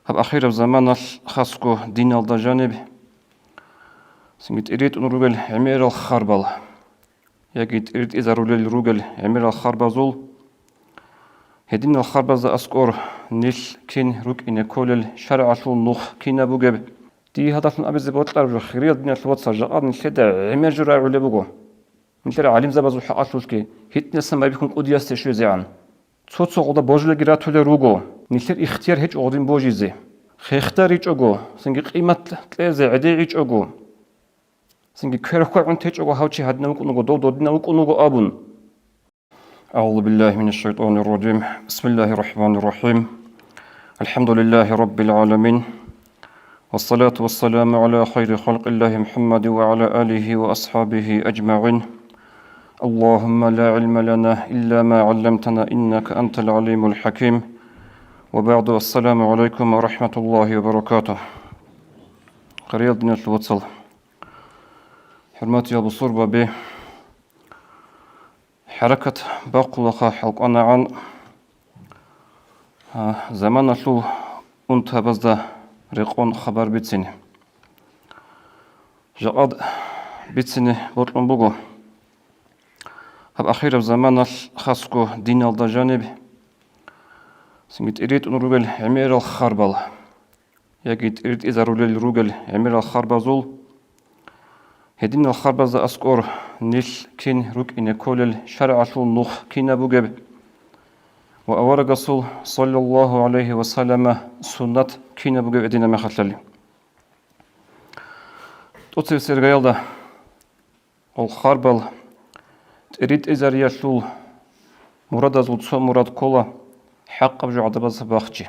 هب أخيرا زمان خاصكو دين الجانب سنجد إريد أن رجل عمير الخربل يجد إريد إذا رجل عمير الخربزول هدين الخربز أسكور نيل كين روك إن كل الشرع شو نخ كين أبوجب دي هذا من أبي زبوت لارج خيرية الدنيا الوقت سجاد من كده عمير جرع ولا بوجو من كده عليم زبازو حقاش كي هتنا سما بيكون قدياس تشوي زعان صوت صعود بوجل جرات ولا روجو نيل اختيار هيج عودين بوجيزه خيختار هيج أجو سنجي قيمة تلازع عدي هيج أجو سنجي كيرخو عن تيج أجو هاوشي هادنا وكونو دو دنا وكونو أبون أعوذ بالله من الشيطان الرجيم بسم الله الرحمن الرحيم الحمد لله رب العالمين والصلاة والسلام على خير خلق الله محمد وعلى آله وأصحابه أجمعين اللهم لا علم لنا إلا ما علمتنا إنك أنت العليم الحكيم وبعد السلام عليكم ورحمة الله وبركاته قرية دنيا الوصل حرماتي أبو صربة به حركة باقلقة حلقنا عن زمان شو أنت بزده ريقون خبر بيتسني جقاد بيتسني بطلن بوغو هب أخيرا زمان خاصكو دين الجانب سنجد إريد أن رجل عمير الخربل يجد إريد إذا رجل عمير الخربزول هدين الخربز أسكور نيل كين روك إن كل الشرع شو نخ كين أبوجب وأورق صلى الله عليه وسلم سنة كين أبوجب أدينا ما خلالي توصل سرقيال ده الخربل تريد إذا رياشول مراد زود سو مراد كولا حق بجو عدم زباخجي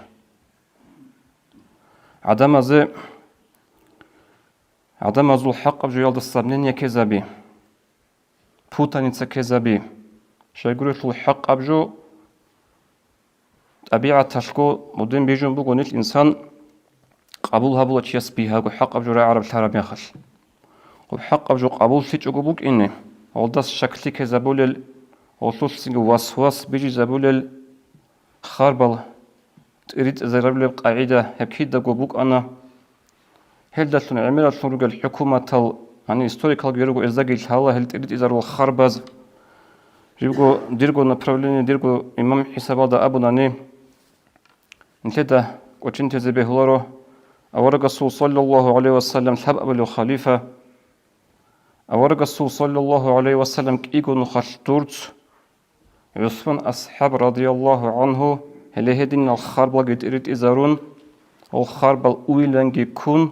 عدم زول حق بجو يالد السرنين كذابي بوتانيتsa كذابي شايقولوا شو حق بجو طبيعة تشكو مدين بيجون بقول الإنسان قبول هبول أشياء بيها حق بجو رأي عرب الحرب يخل وحق بجو قبول شيء جوبوك إنه والدس شكلي كذابول وصوص سينجو وسواس بيجي زابول خربل تريد زرب لي قاعدة أكيد جوبوك أنا هل ده شنو عمل شنو رجال الحكومة تل يعني historical بيرجو إزاج الحالة هل تريد إذا رو خربز يبقوا ديرجو نبرولين ديرجو إمام حساب هذا أبو ناني نكده وشنت زبيه لورو أورق الرسول صلى الله عليه وسلم حب أبو خليفة أورق الرسول صلى الله عليه وسلم كيكو نخشتورت عثمان أصحاب رضي الله عنه هل هدين الخربل قد إريد إزارون الخربل أويلنجي كون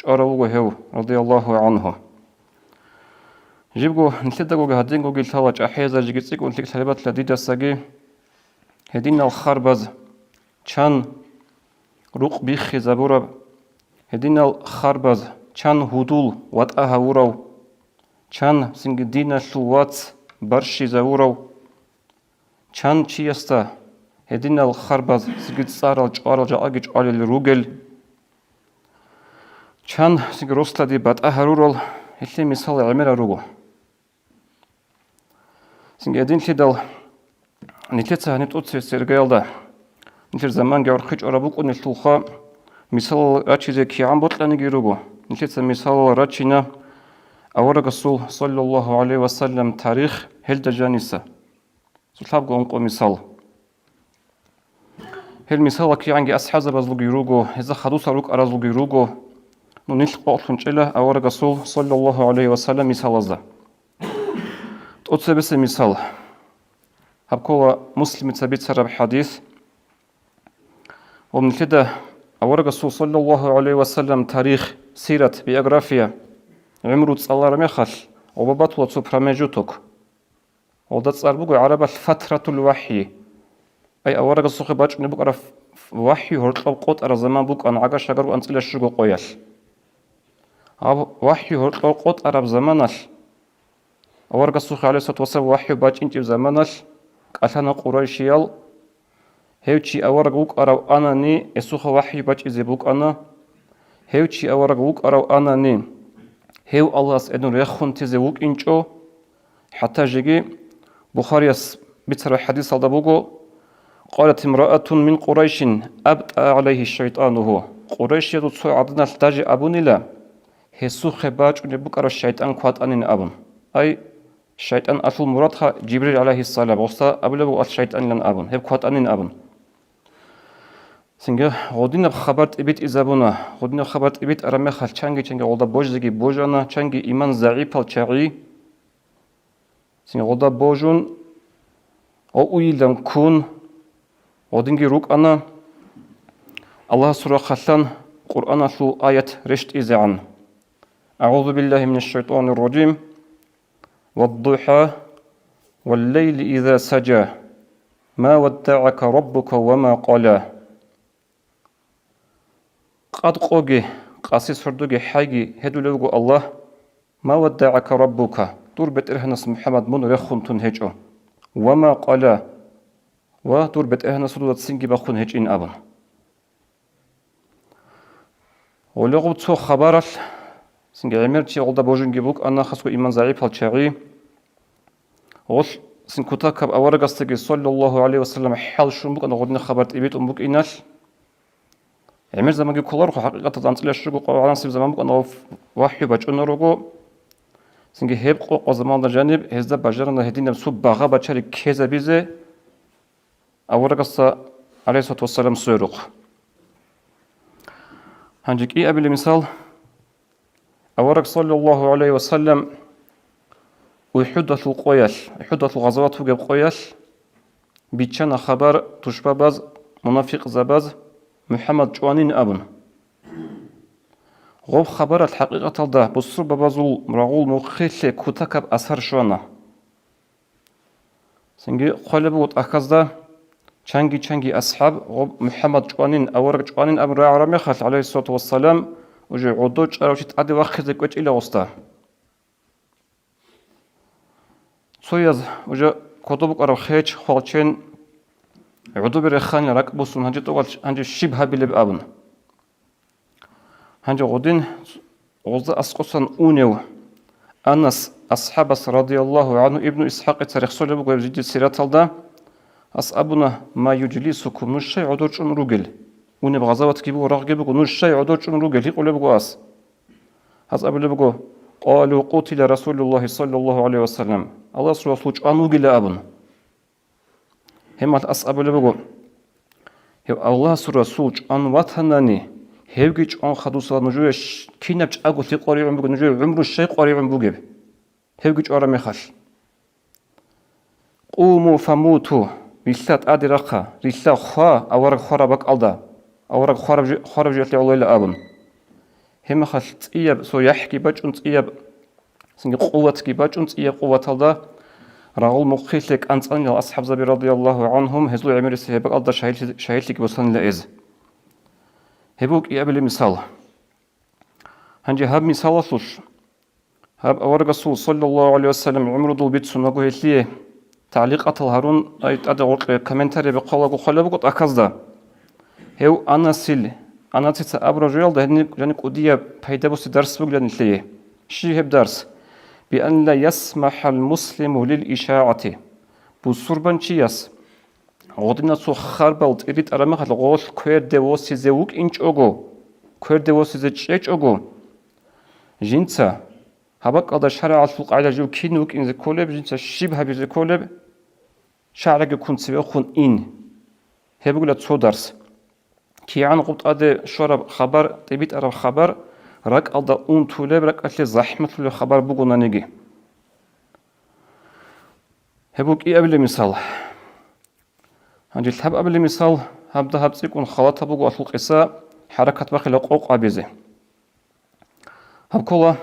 جاروه رضي الله عنه جيبو نتلدقو هدينغو قلتاوج أحيزا جيكسيكو نتلك سلبات لديدة ساقي هدين الخربز چان روق بيخي زبورا هدين الخربز چان هدول واتأها ورو چان سنگ دين شلوات برشي زورو چان چيستا هدين الخربز سنگ سارل جارل جاقج على الروغل چان سنگ روستا دي باتأها رورل هتلي مثال عمر روغو سنگ ادين لدل نتلتها نتوتسي سيرغيال دا نتل زمان جاور خيج أرابوك ونتلوخا مثال راتشي كيعان بطلاني جيروغو نتلتها مثال راتشينا أورق الرسول صلى الله عليه وسلم تاريخ هل دجانيسا سلحابقو انقو مثال هل مثال كيعان جي أسحازة بازلو جيروغو هزا خدوسا روك أرازلو جيروغو نو نتلقو أطلنجيلا أورق الرسول صلى الله عليه وسلم مثال أزا تقصي بس مثال هبكوا مسلم تثبت سرب حديث ومن كده أورق الرسول صلى الله عليه وسلم تاريخ سيرة بيوغرافيا عمرو تصالى رميخل وببطلة سوبراميجوتوك ودات صاربوغو عربة فترة الوحي أي أورق الرسول باج نبوك عرف وحي هرطلب قوت أرى زمان بوك أن عقا شغر وأنتلا شغو قويل وحي هرطلب قوت أرى زمانال أورق الرسول عليه الصلاة والسلام وحي باج انتي زمانال قالنا قريشيال هيوشي أورق وك أراو أنا ني إسوخ وحي باج إزي بوك أنا هيوشي أورق وك أراو أنا ني هيو الله سأدن ريخون تزي وك إنشو حتى جيجي بخاري بيتر حديث هذا بوغو قالت امرأة من قريش أبطأ عليه الشيطان هو قريش يدو عدنا تاجي أبوني لا هسو خباج ونبكر الشيطان كوات أنين أبن أي الشيطان أصل مرادها جبريل عليه السلام وستا أبلغ الشيطان لن أبن هب كوات أنين أبن سنجا غودينا خبرت إبيت إزابونا غودينا خبرت إبيت أرمي خال چانگي غودا بوجزگي بوجانا چانگي إيمان ضعيف الچاغي سنجا غودا بوجون أو إيلم كون غودينگي روك أنا الله سورة خلان قرآن سو آية رشت إزعان أعوذ بالله من الشيطان الرجيم والضحى والليل إذا سجى ما ودعك ربك وما قلى قد قوغي قاسي سردوغي حاجي هدو لوغو الله ما ودعك ربك دور بترهنس محمد من رخون تنهجو وما قلى ودور بترهنس رودت سنجي بخون هجين أبن ولغو تو خبرال سنجي عمرتي غلدا بوجنجي بوك أنا خسو إيمان ضعيف الشاعي غل سن كتاكب أورغستغي صلى الله عليه وسلم حال شنبوك أنا غدنا خبرت إبيت أمبوك إنال عمر زمانجي كولار حقيقة تنطلع شرقو قوالان سيب زمان بوك أنا وحي باجونا روغو سنجي هيب قو زمان دا جانب هزدا باجرنا هدين سوب باغا باچاري كيزا بيزي أورغستا عليه الصلاة والسلام سيروق هنجيك إيه أبي المثال أورغ صلى الله عليه وسلم ويحدث القويل يحدث الغزوات وجب قويل بيتشنا خبر تشبه باز منافق زباز محمد جوانين أبن غوب خبر الحقيقة ده بصر ببازول مرغول مخيل كتكب أثر شوانا سنجي قلبوت أكاز ده چنگي أصحاب غوب محمد جوانين أورغ جوانين أبن رأى رميخل عليه الصلاة والسلام وجي عدوش أروشت عدي وخذك وجه إلى وسطه سويز وجا كتبك أرو خيج خالشين عدو برخان لرك بوسون هنجي توغل هنجي شبه بلب أبن هنجي غدين غزة أسقصان أونيو أنس أصحاب رضي الله عنه ابن إسحاق تاريخ سولي بقى بجد سيرات الدا أصحابنا ما يجلسكم نشي عدو چون روغل وني بغزوات كيبو راغ جيبو نشي عدو چون روغل يقول بقى أس هز أبو بقى قالوا قتل رسول الله صلى الله عليه وسلم الله سوى سوچ أنو جل أبن هم أصحاب لبقوا هو الله سوى سوچ أن وطنني هوجج أن خدوسا نجوش كينبج أقو في قريب بقول نجوي عمر الشيء قريب بقول هوجج أرمي خش قوموا فموتوا رسالة أدرقة رسالة خا أورق خرابك ألدا أورق خراب جت الله إلى أبن هم خش تياب سو يحكي بج أنت تياب سنج قوة كي بج أنت تياب قوة ألدا رغول مخيلك أنت أن أصحاب زبير رضي الله عنهم هزلو عمر السهبك ألدا شهيلك بوصلن لإز هبوك يقبل مثال هنجي هاب مثال صوش هاب أورق الرسول صلى الله عليه وسلم عمر دول بيت سنوغو هتليه تعليقات الهارون أيت أدغو كومنتاري بقولك وخلبك أكازدا هو أنا تيتا أبرجيال ده جانك أودية بيدابوس درس بقلن ليه شي هب درس بأن لا يسمح المسلم للإشاعة بصربان چياس غودنا سو خربالت إريد أرمخ الغول كوير دوسي زوك إنش أوغو كوير دوسي زيتش أوغو جنسا هبك أدا شرع الفلق على جو كينوك إن زكولب جنسا شبه بزكولب شعرك يكون سبيخون إن هبقول لتسو درس كي عن قبط أدا شرب خبر تبيت أرى خبر راك أدا أون تولب راك أتلي زحمة تولي خبر بقونا نيجي هبوك إيه قبل مثال هنجي الحب قبل مثال هبدا هبتيكون خلاطة بقو أطلق إساء حركة بخي لقوق عبيزي هبكولا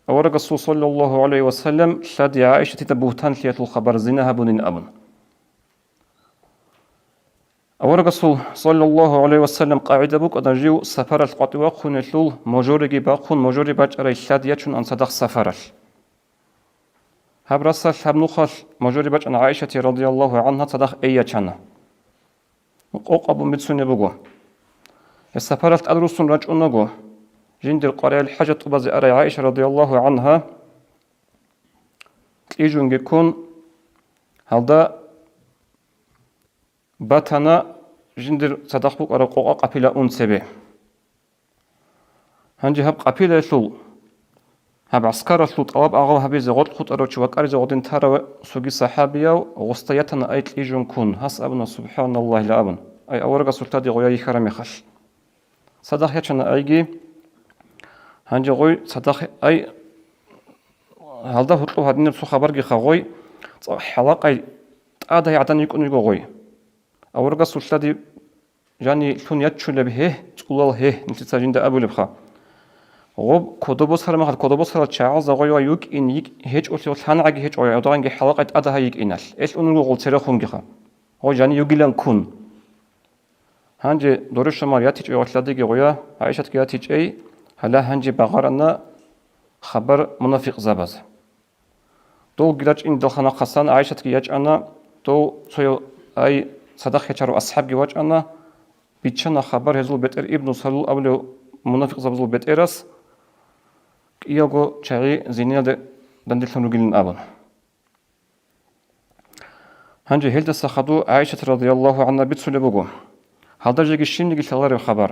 أورق الرسول صلى الله عليه وسلم شادي عائشة تتبوهتان لية الخبر زينها بنين أبن أورق الرسول صلى الله عليه وسلم قاعدة بوك أدنجيو سفر القطوة خونتلول مجوري باقون مجوري باج أري شادية چون أنصدق سفرش هب رسل هب نخل مجوري باج أن عائشة رضي الله عنها صدق أي چانا قوق أبو مدسوني بقو السفرات أدرسون رجعون نقو جند القرية الحاجة تبازي أري عائشة رضي الله عنها تيجون يكون هذا باتنا جندر صدق بوك أرقوق قبيلة أنسبه هنجي هب قبيلة شو هب عسكر شو طلب أغل هبي زغط خط أروش وكار زغطين ترى سوقي صحابية وغستيتنا أيت إيجون كون هس أبنا سبحان الله لأبن أي أورغا سلطة غويا يخرم خش صدق يتشنا أيجي هنجي غوي صدق أي هالدا هطلو هادين بسو خبر خغوي حلقة هذا يعطيني يكون يقوي أورغا سلطة يعني شون يتشون به تقول هه نتساجين ده أبو لبخا غوب كودوبوس هرم هاد كودوبوس هرم تشاعز زغوي يوك إن يك هيج أوتي وثان عجي هيج أوي أدوان جي حلقة أده هيك إنال إيش أنو غول تريخون جخا هو جاني يوجيلان كون هنجي دورش شمال ياتيج أو تلادي جويا عايشة كياتيج أي هلا هنجي بغارنا خبر منافق زباز تو جلاج إن دخنا خسان عايشة كياج أنا تو سوي أي صدق يشارو أصحاب جواج أنا بيتشنا خبر هزول بيت ابن سلول أولو منافق زبزول بيت إرس إياغو شاعي زينيا دندلتون رجلين أبن هنجي هلد السخدو عائشة رضي الله عنها بيتسولي بوغو هذا جيجي الشيم نجي تلاري خبر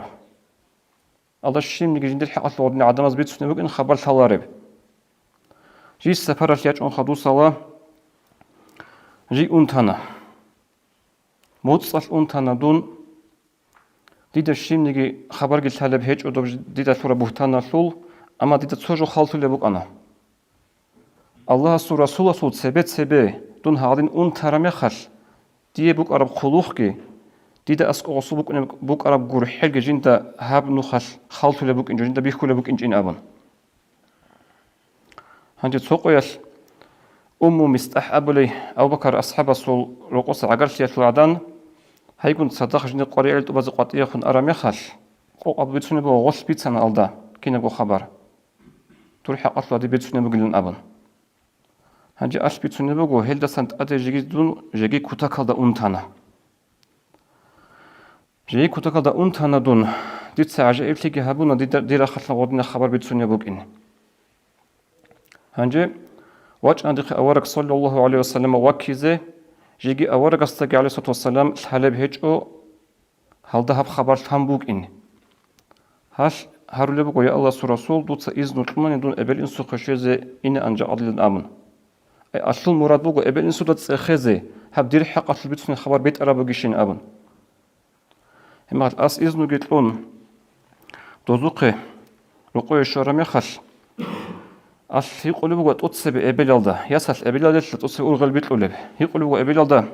الله الشيم نجي جندل حقات لغدني عدمز بيتسولي بوغو إن خبر تلاري جي السفر الياج أن خدو صلاة جي أنتنا موتصل أنتنا دون ديدا الشيم نجي خبر قلت هلا بهيج ودوب ديدا سورة بهتانا سول أما ديدا تسوجو خالتو لبوك أنا الله سورة سولة سول سبت سبه دون هادين أون ترمي خش دي بوك أرب خلوخكي ديدا أسكو غصو بوك أرب قور حلق جندا هاب نخش خالتو لبوك إنجو جندا بيخو لبوك إنجين أبن هنجي تسوقو يش أمو مستح أبولي أو بكر أصحاب سول رقص عقرش يتلعدان هيكون صدق جني قرية تبازق قطية خن أرامي خش قو أبو بيتسوني بو غش بيتسان ألدا كينا بو خبر تروح أطلع دي بيتسوني بقولن أبن هنجي أش بيتسوني بو هيلدا سنت أدي جيجي دون جيجي كوتاكال دا أنتانا جيجي كوتاكال دا أنتانا دون ديت ساعة إبتيجي هابونا ديرا خلنا غودنا خبر بيتسوني بوكين هنجي واج عندك أورك صلى الله عليه وسلم وكيزه جيجي أورك استجى عليه الصلاة والسلام الحلب هيجو هل ده خبر تنبوك إن هاش هرولي بقول يا الله سورة رسول دوت إذن طمان دون قبل إنسو خشيزة إن أنجا عدل الأمن أي أصل مراد بقول قبل إنسو دوت خزة هب دير حق أصل بيتسون خبر بيت أرابو جيشين أبن هم أصل إذن جيتلون دوزوقه رقوي الشرم يخش أصل يقول بقول توتسب قبل الله يسأل قبل الله توتسب أرغل بيت قلب يقول بقول قبل الله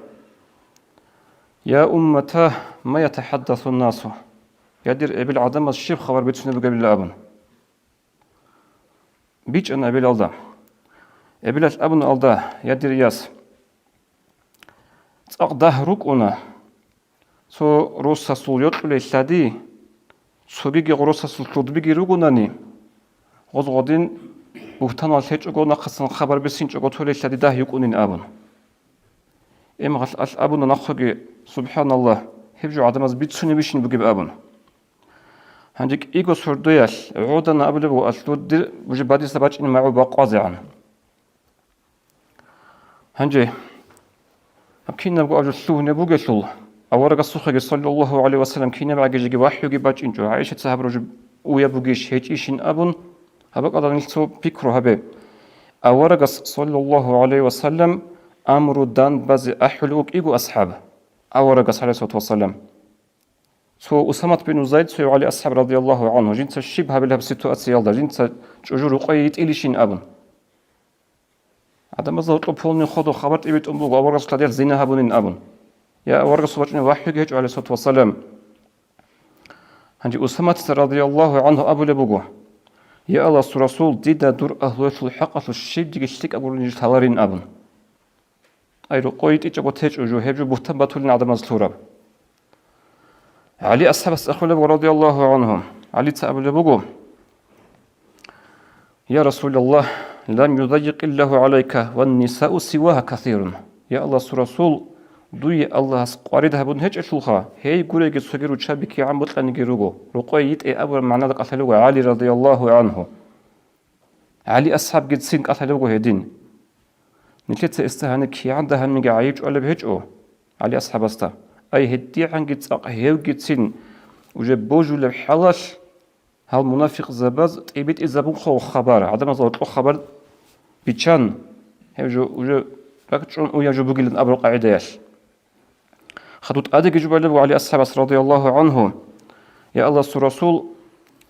يا أمته ما يتحدث الناس يدير قبل عدم الشيب خبر بيتسون قبل الأبن بيج أنا قبل الله قبل الأبن الله يدير ياس تأقده ركونا سو روسا سوليوت للشادي سو بيجي روسا سوليوت بيجي ركوناني غزغدين بوتان الهج أقولنا خصنا خبر بسين أقول تولي الشادي ده يكونين أبن إما غش أبونا نخوجي سبحان الله هبجو عدم از بيتسوني بيشين بجيب أبن هنجيك إيجو سردوياش عودنا قبل بو أسلود دير بجي بادي سباج إن معو باقوازي عن هنجي أبكينا بقو أجو سوه نبوغي سول أورغ السوخي صلى الله عليه وسلم كينا بعجي جيجي واحيو جي باج إنجو عايشة سهب رجو ويا بوغيش هيج إيشين أبن هبك أدى نلسو بيكرو هبي أورغ صلى الله عليه وسلم أمر دان بازي أحلوك إيجو أصحابه أورغ عليه الصلاة والسلام سو أسامة بن زيد سو علي أصحاب رضي الله عنه جنس الشبه بالله بسيتواتسي يالدا جنس جوجو قيت إليشين أبن عدم زوج طبولني خدو خبرت إبيت أمبوغ أورغ صلاة ديال زينة هابونين أبن يا أورغ صلاة وحيك هيج عليه الصلاة والسلام هنجي أسامة رضي الله عنه أبو لبوغو يا الله رسول ديدا دور أهلوة الحقة الشيب ديك الشيك أقول نجي تلارين أبن أي رقويت إيجابو تيج أجو هيجو بوتن باتولين عدم التوراب علي أصحاب السخولة رضي الله عنهم علي تأبل بقو يا رسول الله لم يضيق الله عليك والنساء سواها كثير يا الله رسول دوي الله قاردها بن هج أشلخا هي قولي جت سجرو شابك يا عم بطلع نجروجو رقويت أبو معنا ذاك أثلوه علي رضي الله عنه علي أصحاب جد سين أثلوه هدين نتلت استهانك يا عندها من جعيج ولا بهجو علي أصحاب استا أي هدي عنك تقهيو جتسين وجا بوجو لبحلاش هالمنافق زباز تيبيت إزابون خو خبر عدم زوج خبر بيتشان هيجو وجا راكتشون ويا جو بقول أبو قاعدة ياش خدوت أدق جبل علي أصحاب رضي الله عنهم يا الله الرسول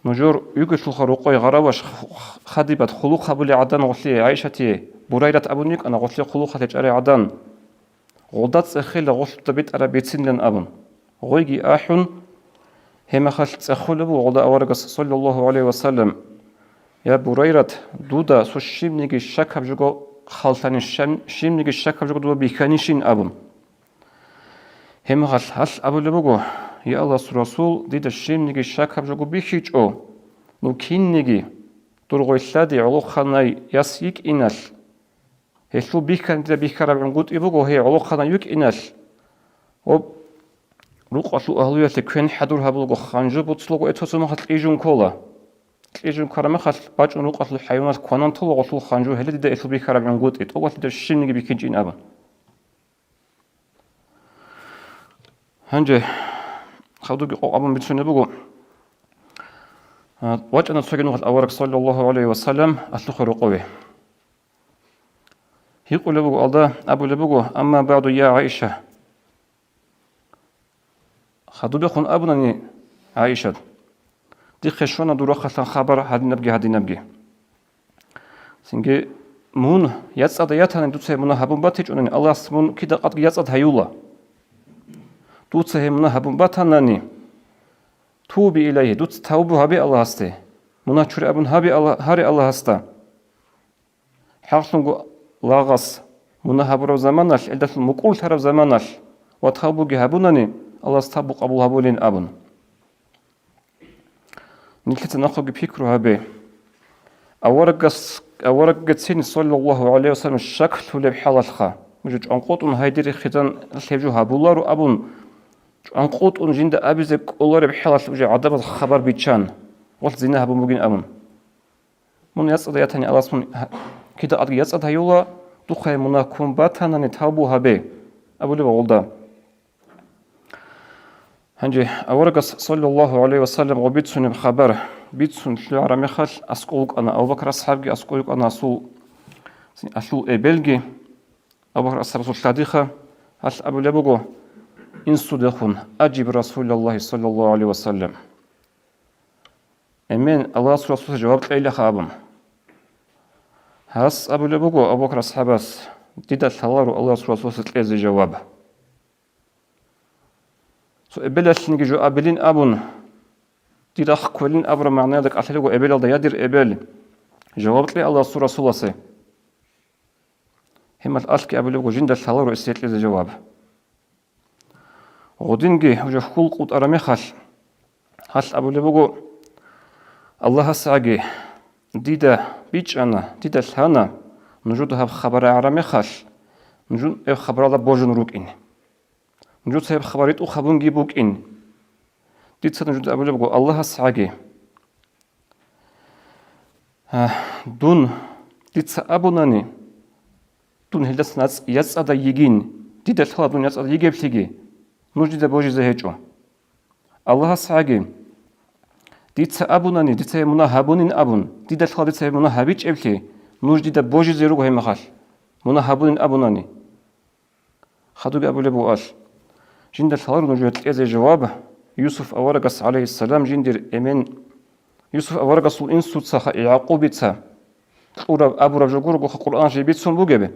نجور يقش الخروقي غراوش خديبت خلوق قبل عدن غسلي عائشتي بريرة أبونيك أنا غسلي خلوق لجأري عدن غلطات سخيل غسل تبيت أربيتين لن أبن غيجي أحن هما خلت سخول أبو غدا أورجس صلى الله عليه وسلم يا بريرة دودا سوشيم نيجي الشك بجو خالتاني شيم نيجي الشك بجو دو بيخانيشين أبن هما خلت هل أبو لبوجو يا الله الرسول ديد الشيم نيجي الشك بجو بيخيج أو نو كين نيجي ترغي الشادي علو خناي يسيك إنال هشلو بيخان ديد بيخرب عنقود إبوجو هي علو خناي يك إنال روق أصل أهلية لكن حضور هبلغ خانجو بتصلغ إتوسم خل إيجون كولا إيجون كرامة خل باج روق أصل حيوانات قانون طلع أصل خانجو هل ده إتو بيخرب عنقود إت أول ده الشين نيجي بيكجين أبا هنجي خدوا بقى أبا بتشون بقى وجهنا سجنوا الأورق صلى الله عليه وسلم أصل خروقه يقول بقى الله أبو لبقى أما بعد يا عائشة خدوا بخون أبناني عائشة دي خشونا دورا خلان خبر هادي نبجي سنجي مون يتصد ياتان دوتسه منا هبون باتيج أنني الله سمون كده قد يتصد هيولا دوتسه منا هبون باتانني توبي إليه دوتس توبو هبي الله هسته منا چور أبن هبي الله هاري الله هسته حاصلنگو لاغاس منا هبرو زمانش إلدت مقول طرف زمانش وتوبو هبونني الله استبق قبول هبولين أبن نلكت ناخذ بفكره هبه أورق سين صلى الله عليه وسلم الشكل ولا بحال الخا مجد أنقط هيدري ختان الحجو هبولار أبن أنقط جند أبيزك الله بحال وجه عذاب الخبر بيتشان وقت زينها بمجين أبن من يصعد يتني الله اسمه كده أرجع يصعد هيولا دخل مناكم باتنا نتابو هبه أبو لي بقولدا هنجي أورقس صلى الله عليه وسلم وبيتسون بخبر بيتسون شلو عرميخال أسقولك أنا أبو بكر أصحابي أسقولك أنا أسول إبلجي أبو بكر أصحاب رسول صديقة هل أبو لبوجو إن صدقون أجيب رسول الله صلى الله عليه وسلم أمين الله رسول جواب ليلة خابم هاس أبو لبوجو أبو بكر أصحابس ديدا ثلار الله رسول تلقي جواب إبلش نيجي جو أبلين أبون تيرخ كلين أبر معناه ذاك أصله إبل ده يدير إبل جوابت لي الله سورة سلسة هم الأشك أبلي وجند الثالور استيت لي الجواب غدينجي وجه خلق وترمي خش أبلي بقول الله سعجي ديدا بيج أنا ديدا الهنا نجودها بخبر عرمي خش نجود خبر الله بوجن روك إني نجود سيب خبريت وخبون جيبوك إن ديت سنجود أبو لبقو الله سعجي دون ديت سأبوناني دون هلدس ناس يسعد يجين ديت الحلا دون يسعد يجيب تيجي نجد بوجي زهجو الله سعجي ديت سأبوناني ديت سيمنا هابونين أبون ديت الحلا ديت سيمنا هابيج إبلي نجد بوجي زيروه هم خال منا هابونين أبوناني خدوك أبو لبقو أش جند الثالور نجوت إذا جوابه يوسف أورقس عليه السلام جندر إمين يوسف أورقس الإنس تسخ يعقوب تسا أبو رجور القرآن جيبت سن بوجبه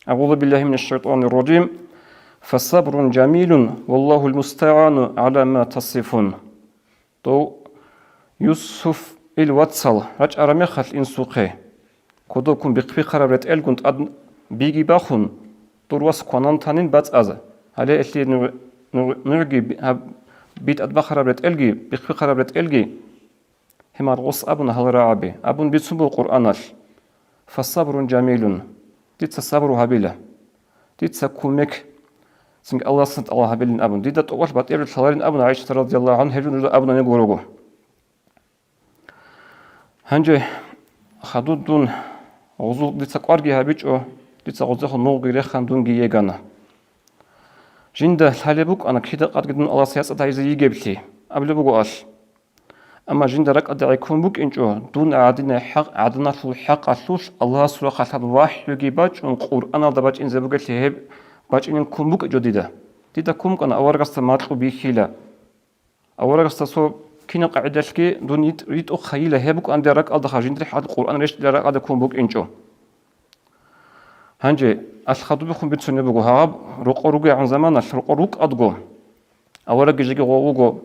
أعوذ بالله من الشيطان الرجيم فصبر جميل والله المستعان على ما تصفون تو يوسف الواتسال رج أرمخ الإنسوقه كودكم بقي قرارات ألكنت أد بيجي باخون تروس قانون تانين بات أذا على اللي نرجع بيت أطبخ ربط إلجي بخبخ ربط إلجي هم الغص أبن هالرعبي أبن بيتسبو القرآنش فالصبر جميل ديت الصبر هبيلة ديت سكومك سنج الله سنت الله هبيلين أبن ديت تقول بات إبل ثلارين أبن عائشة رضي الله عنه هجون أبن يقولوا هنجي خدود دون غزو ديت سكوارجي هبيج أو ديت سغزخ نوغي رخان دون جيجانا جنده حلبوك أنا كده قد قدم الله سياسة هايزة يجيبتي قبل بقول أما جنده رك أدعي يكون بوك إنجو دون عدنا حق عدنا شو حق أسوس الله سلوك حسب واحد يجيبات القرآن هذا باج إن زبوك تهب باج إن كون بوك جديدة تيدا كون كان أورق استمات بيخيلا أورق استسو كنا قاعدة كي دون يت أخيله هبوك عند رك أدخل جنده حد القرآن ريش رك أدخل كون بوك إنجو هنجي أشخاص بيخون بتسني بقول هاب رق عن زمان رق أدقو أولا جيجي غوغو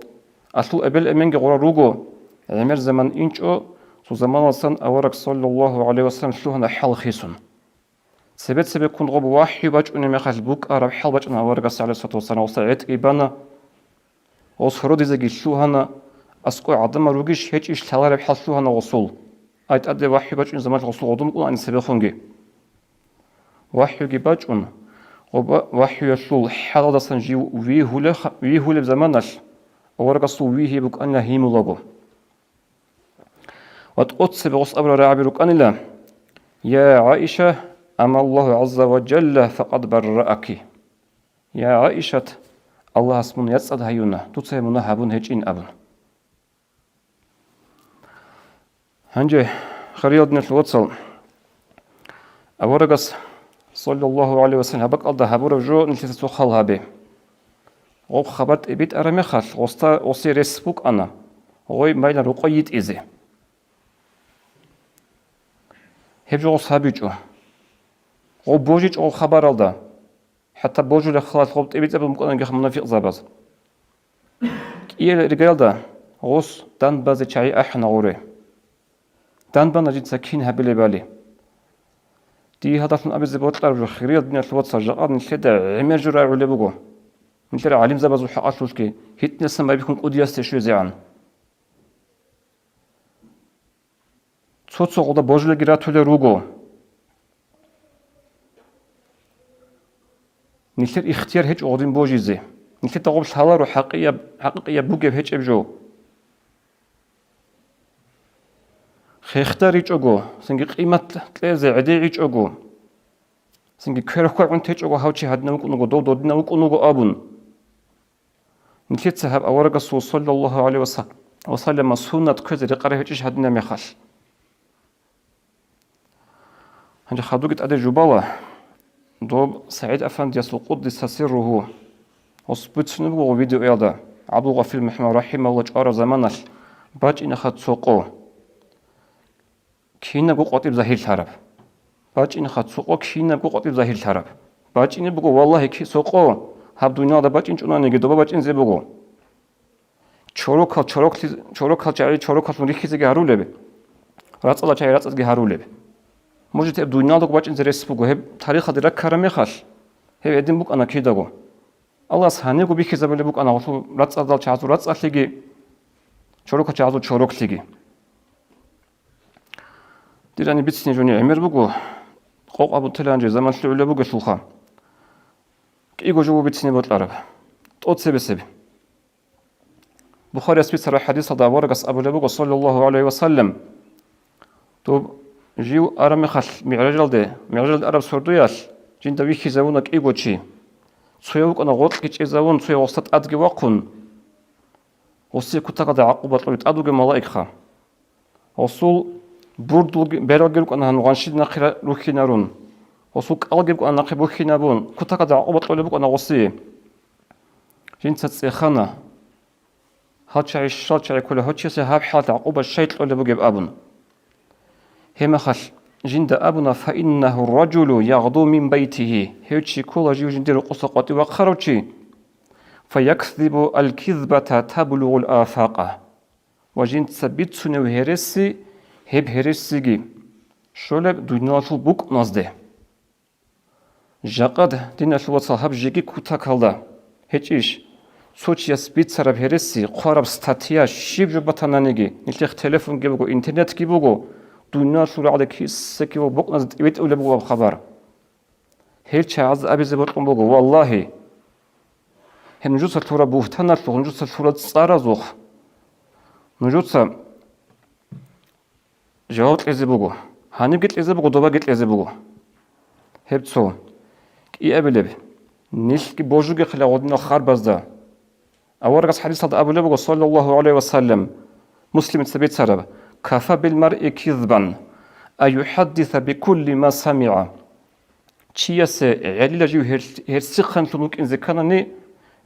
أصل قبل أمين غوغو عمر زمان إنشو سو زمان وصل أورك صلى الله عليه وسلم شلون حل خيسون سبب كون غو واحد باج أني مخال بوك أرب حل باج أنا أورك عليه الصلاة والسلام وصعت إبانا وصفرود إذا شو هنا أسكو عدم روجيش هيك إيش ثالث حل شو هنا وصول أيت أدي واحد باج زمان وصول عدم كون عن سبب خنجي واحد باج أن واحد يشول حال هذا سنجي ويه زمانش أورك صل ويه بك أن هيم لغو وتقص بغص أبر رعبرك أن لا يا عائشة أما الله عز وجل فقد برأك يا عائشة الله اسمه يسعد هيونا تسمونه هبون هجين أبن هنجي خريط نتوصل أورقص صلى الله عليه وسلم هبك الله هبور جو نتسو خالها به غوب خبرت إبيت أرمخال وصي رسبوك أنا غوي مايلا رقيت إزي هبجو صابيجو غوب بوجيج أو خبر الله حتى بوجو لخلاص غوب إبيت أبو مكان نجح منافق زابز إيه رجال ده غوص دان بازي شاي أحنا غوري دان بنا جد سكين هبلي بالي دي هذا من أبي زبوت لارجو خيرية الدنيا الوقت سجاد نشدة عمر جرا على بقو من ترى علم زبز وحقاش وشكي هيت نسمع ما بيكون قدياس تشوي زعان صوت صعود بوجل جرات ولا روجو نشر اختيار هيج عودين بوجيزي نشر تقوم شهلا رو حقيقية بوجي هيج أبجو خيختار هيج أجو سنجي قيمة تلازع عدي هيج أجو سنجي كيرخوا عن هيج أجو هاوشي هادنا وكونو دو دينا وكونو أبون نشر سحب أورق الصو صلى الله عليه وسلم سنة كذا قريه هيج هادنا مخاش هنجي خدوقت أدي جبالة دوب سعيد أفندي القدس سره وصبتنا بقى فيديو إيادا عبد الغفور محمد رحمه الله جار زمانش باج إن خد سوقه كينا بقى قطيب زهير الحرب باج إن خد سوقه كينا بقى قطيب زهير الحرب باج إن بقى والله كي سوقه هب دنيا ده باج إن شو نيجي دوبا باج إن زي بقى شروك جاري شروك مريخ زي هارولة رات الله جاري رات زي هارولة موجود الدنيا ده باج إن زي رسبقه هب تاريخ هذا كرامي خاش هب أدين بقى أنا كيدا جو الله سهاني قبي كذا بقول بقى أنا وصل رات أدل شعزو رات أخليجي شروك شعزو شروك ليجي ديراني بيتسني جوني عمر بقى قوق أبو تلانجي زمان شلو بقى شلخا إيجو جو بيتسني بطلارب تقط سبب بخاري أسبيت سر حديث هذا ورقة أبو لبقى صلى الله عليه وسلم توب جيو أرمي خش معرجل العرب سردوياش جين دويخي زونك إيجو شيء سويوك أنا غوط كيش إزاون سوي وسط أدقي وقن وسي كتاقة دا عقوبة لويت أدوغي ملايكها وصول بردو بيروغيروك أنا هنغانشيد ناقرة روحي نارون وصول كالغيروك أنا ناقرة روحي نارون كتاقة دا عقوبة لويت أنا وصي جين تتسيخانا هاتشاي الشاتشاي كل هاتشي هاب حالة عقوبة الشيط لويت بوغيب أبن هما خش جند أبنا فإنه الرجل يغدو من بيته هيتشي كل جيو جندير قصة قطي وخرجي فيكذب الكذبة تبلغ الآفاق وجند ثبت سنو هرسي هب هرسيجي شولب دنيا شو بوك نزده جاقد دينا شو صاحب جيجي كوتا كالدا هيتشيش سوتش يثبت سرب هرسي قرب ستاتيا شيب جبتانانيجي نتلخ تلفون جيبوغو انترنت جيبوغو دنيا شو على كيس كيو بوك نزد إبت أولى بوغ خبر هيرش عز أبي زبطكم بوغ والله هنجوز الثورة بوفتنا شو هنجوز الثورة صار زوخ نجوز جواب إزاي بوغ هنيب قلت إزاي بوغ دوبا قلت إزاي بوغ هبتسو إيه أبلب نلقي بوجوجي خلا ودنا خربزدا أورجس حديث هذا أبو لبغ صلى الله عليه وسلم مسلم تثبت سرب كفى بالمرء كذبا أيحدث بكل ما سمع تشيس علل جو هرسخن تنوك إن ذكرني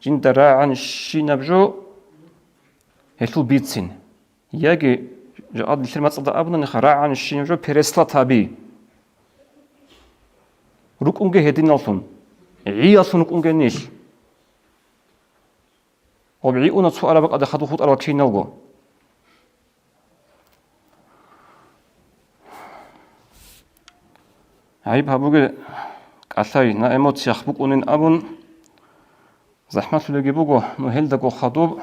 جندرا عن الشينبجو هتلو بيتسين يجي جاد الكلمات صدق أبنا نخرع عن الشينبجو بيرسلا تابي روك أنجه هدين ألفون عياصون أنجه نيش وبعيونا سؤال بقى دخلوا خط على كين نلقو عيب هبوجي كأثاي نأموت يخبق أنين أبون زحمة لجي بوجو نهل دقو خطوب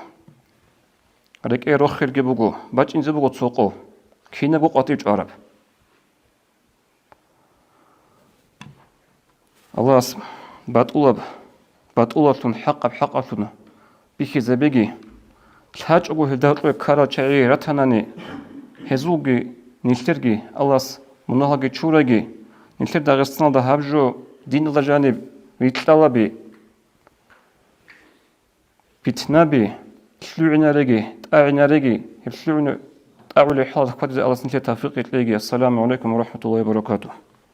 رك إيه رخير جي بوجو باج إنزي بوجو تسوقو كينا بوجو قطيج عرب الله اسم باتولب حق بحق أثنا بيخي زبيجي تاج أقول هدار كارا شعير رتناني هزوجي نيلترجي الله اس منهاجي شورجي نيلتر داغستان ده هبجو دين الله جانب ويتلالبي بيتنابي تلوعنا رجي تاعنا رجي يبسلوعنا تاعوا لحاضر قد الله سنتي توفيق ليجي السلام عليكم ورحمة الله وبركاته